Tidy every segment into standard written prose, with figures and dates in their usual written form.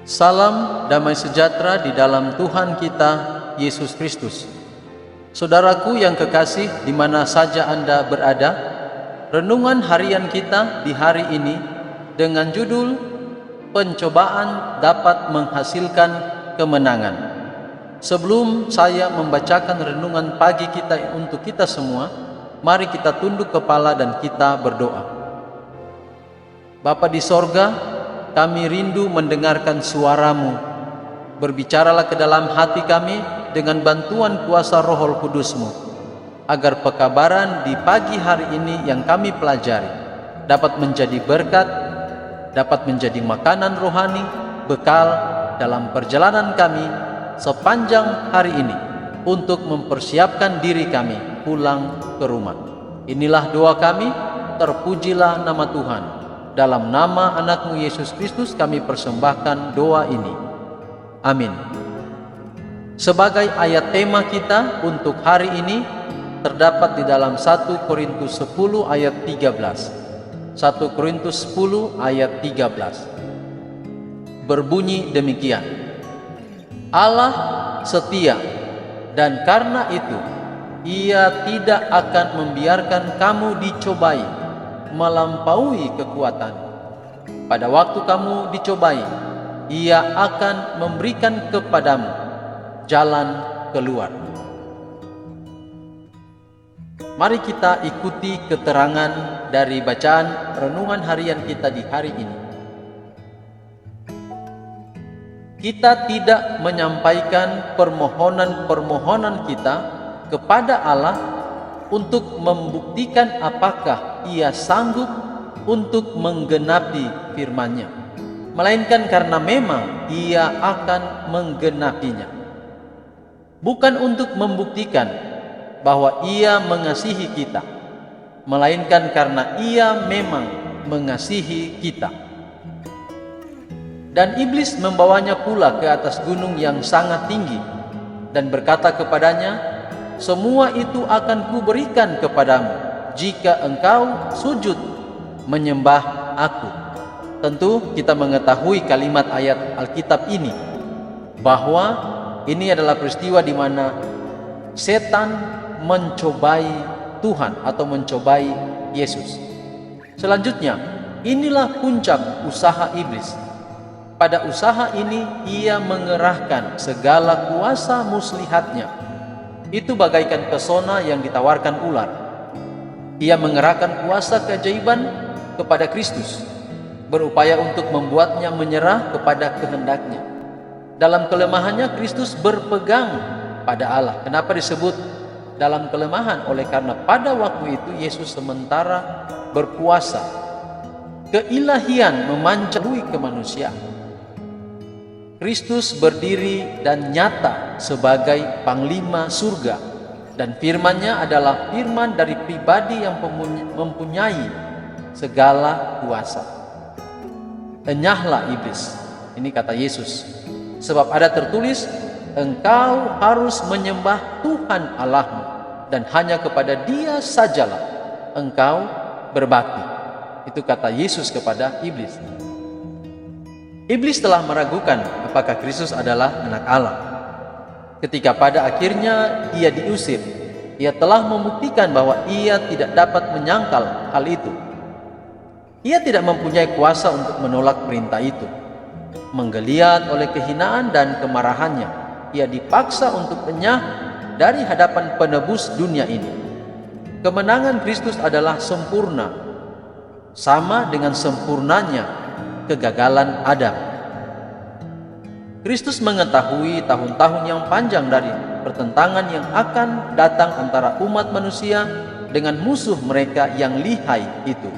Salam damai sejahtera di dalam Tuhan kita, Yesus Kristus. Saudaraku yang kekasih, di mana saja Anda berada, renungan harian kita di hari ini dengan judul Pencobaan dapat menghasilkan kemenangan. Sebelum saya membacakan renungan pagi kita untuk kita semua, mari kita tunduk kepala dan kita berdoa. Bapa di sorga, kami rindu mendengarkan suara-Mu. Berbicaralah ke dalam hati kami dengan bantuan kuasa Roh Kudus-Mu, agar pekabaran di pagi hari ini yang kami pelajari dapat menjadi berkat, dapat menjadi makanan rohani, bekal dalam perjalanan kami sepanjang hari ini untuk mempersiapkan diri kami pulang ke rumah. Inilah doa kami, terpujilah nama Tuhan. Dalam nama anak-Mu Yesus Kristus kami persembahkan doa ini. Amin. Sebagai ayat tema kita untuk hari ini terdapat di dalam 1 Korintus 10 ayat 13. 1 Korintus 10 ayat 13. Berbunyi demikian. Allah setia, dan karena itu Ia tidak akan membiarkan kamu dicobai melampaui kekuatan. Pada waktu kamu dicobai, Ia akan memberikan kepadamu jalan keluar. Mari kita ikuti keterangan dari bacaan renungan harian kita di hari ini. Kita tidak menyampaikan permohonan-permohonan kita kepada Allah untuk membuktikan apakah Ia sanggup untuk menggenapi firman-Nya, melainkan karena memang Ia akan menggenapinya. Bukan untuk membuktikan bahwa Ia mengasihi kita, melainkan karena Ia memang mengasihi kita. Dan iblis membawanya pula ke atas gunung yang sangat tinggi dan berkata kepadanya, "Semua itu akan kuberikan kepadamu jika engkau sujud menyembah aku." Tentu kita mengetahui kalimat ayat Alkitab ini, bahwa ini adalah peristiwa di mana setan mencobai Tuhan atau mencobai Yesus. Selanjutnya, inilah puncak usaha iblis. Pada usaha ini ia mengerahkan segala kuasa muslihatnya. Itu bagaikan pesona yang ditawarkan ular. Ia mengerahkan kuasa keajaiban kepada Kristus, berupaya untuk membuatnya menyerah kepada kehendaknya. Dalam kelemahannya Kristus berpegang pada Allah. Kenapa disebut dalam kelemahan? Oleh karena pada waktu itu Yesus sementara berpuasa. Keilahian memancarui kemanusiaan. Kristus berdiri dan nyata sebagai panglima surga, dan firman-Nya adalah firman dari pribadi yang mempunyai segala kuasa. Enyahlah iblis, ini kata Yesus, sebab ada tertulis, engkau harus menyembah Tuhan Allahmu, dan hanya kepada Dia sajalah engkau berbakti. Itu kata Yesus kepada iblis. Iblis telah meragukan apakah Kristus adalah anak Allah. Ketika pada akhirnya ia diusir, ia telah membuktikan bahwa ia tidak dapat menyangkal hal itu. Ia tidak mempunyai kuasa untuk menolak perintah itu. Menggeliat oleh kehinaan dan kemarahannya, ia dipaksa untuk enyah dari hadapan penebus dunia ini. Kemenangan Kristus adalah sempurna, sama dengan sempurnanya kegagalan Adam. Kristus mengetahui tahun-tahun yang panjang dari pertentangan yang akan datang antara umat manusia dengan musuh mereka yang lihai itu.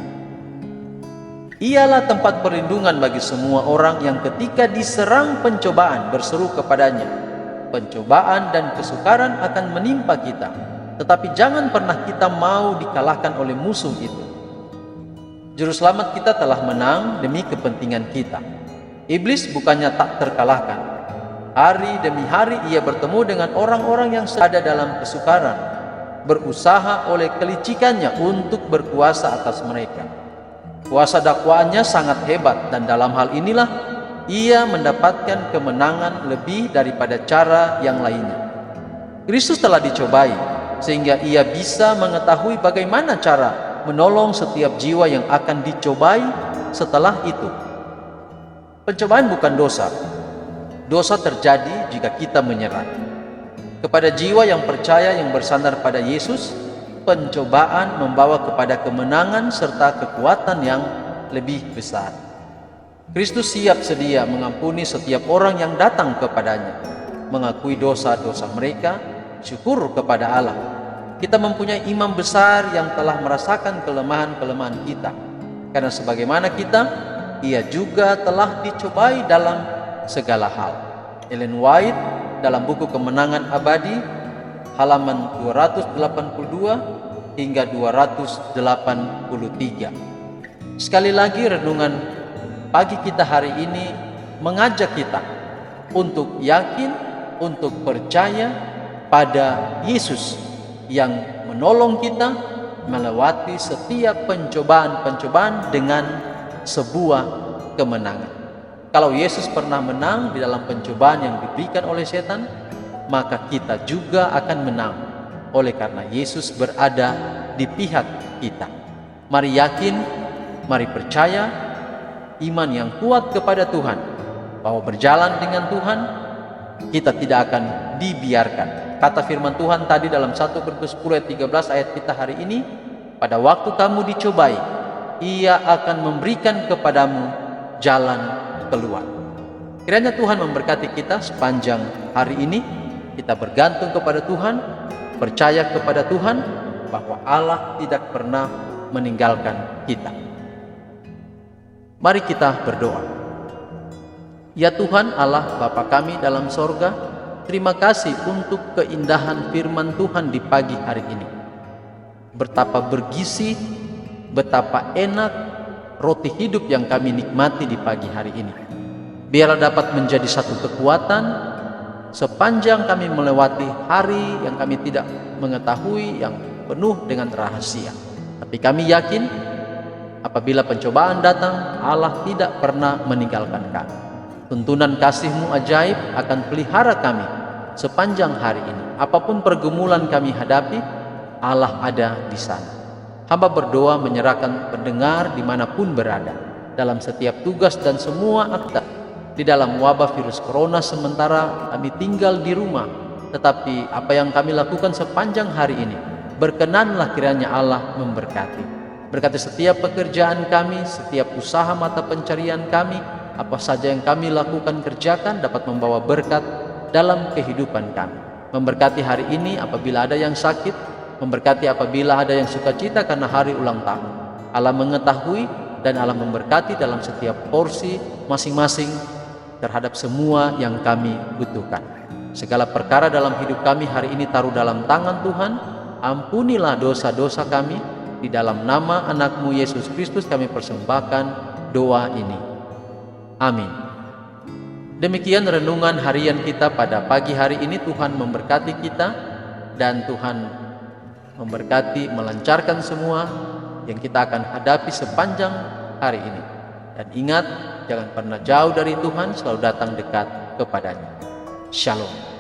Ialah tempat perlindungan bagi semua orang yang ketika diserang pencobaan berseru kepadanya. Pencobaan dan kesukaran akan menimpa kita, tetapi jangan pernah kita mau dikalahkan oleh musuh itu. Juru selamat kita telah menang demi kepentingan kita. Iblis bukannya tak terkalahkan. Hari demi hari ia bertemu dengan orang-orang yang ada dalam kesukaran, berusaha oleh kelicikannya untuk berkuasa atas mereka. Kuasa dakwaannya sangat hebat, dan dalam hal inilah ia mendapatkan kemenangan lebih daripada cara yang lainnya. Kristus telah dicobai, sehingga ia bisa mengetahui bagaimana cara menolong setiap jiwa yang akan dicobai setelah itu. Pencobaan bukan dosa. Dosa terjadi jika kita menyerah. Kepada jiwa yang percaya yang bersandar pada Yesus, pencobaan membawa kepada kemenangan serta kekuatan yang lebih besar. Kristus siap sedia mengampuni setiap orang yang datang kepadanya, mengakui dosa-dosa mereka, syukur kepada Allah. Kita mempunyai imam besar yang telah merasakan kelemahan-kelemahan kita. Karena sebagaimana kita, ia juga telah dicobai dalam segala hal. Ellen White dalam buku Kemenangan Abadi, halaman 282 hingga 283. Sekali lagi renungan pagi kita hari ini mengajak kita untuk yakin, untuk percaya pada Yesus yang menolong kita melewati setiap pencobaan-pencobaan dengan sebuah kemenangan. Kalau Yesus pernah menang di dalam pencobaan yang diberikan oleh setan, maka kita juga akan menang oleh karena Yesus berada di pihak kita. Mari yakin, mari percaya, iman yang kuat kepada Tuhan, bahwa berjalan dengan Tuhan kita tidak akan dibiarkan. Kata firman Tuhan tadi dalam 1 Korintus 10 ayat 13 ayat kita hari ini, pada waktu kamu dicobai, ia akan memberikan kepadamu jalan keluar. Kiranya Tuhan memberkati kita sepanjang hari ini. Kita bergantung kepada Tuhan, percaya kepada Tuhan bahwa Allah tidak pernah meninggalkan kita. Mari kita berdoa. Ya Tuhan Allah Bapa kami dalam sorga, terima kasih untuk keindahan firman Tuhan di pagi hari ini. Betapa bergizi, betapa enak roti hidup yang kami nikmati di pagi hari ini. Biarlah dapat menjadi satu kekuatan sepanjang kami melewati hari yang kami tidak mengetahui, yang penuh dengan rahasia. Tapi kami yakin apabila pencobaan datang, Allah tidak pernah meninggalkan kami. Tuntunan kasih-Mu ajaib akan pelihara kami sepanjang hari ini. Apapun pergumulan kami hadapi, Allah ada di sana. Hamba berdoa menyerahkan pendengar dimanapun berada, dalam setiap tugas dan semua aktivitas. Di dalam wabah virus corona sementara kami tinggal di rumah, tetapi apa yang kami lakukan sepanjang hari ini, berkenanlah kiranya Allah memberkati. Berkati setiap pekerjaan kami, setiap usaha mata pencarian kami, apa saja yang kami lakukan kerjakan dapat membawa berkat dalam kehidupan kami. Memberkati hari ini apabila ada yang sakit, memberkati apabila ada yang sukacita karena hari ulang tahun. Allah mengetahui dan Allah memberkati dalam setiap porsi masing-masing terhadap semua yang kami butuhkan. Segala perkara dalam hidup kami hari ini taruh dalam tangan Tuhan. Ampunilah dosa-dosa kami. Di dalam nama anak-Mu Yesus Kristus kami persembahkan doa ini. Amin. Demikian renungan harian kita pada pagi hari ini. Tuhan memberkati kita dan Tuhan memberkati, melancarkan semua yang kita akan hadapi sepanjang hari ini. Dan ingat, jangan pernah jauh dari Tuhan, selalu datang dekat kepadanya. Shalom.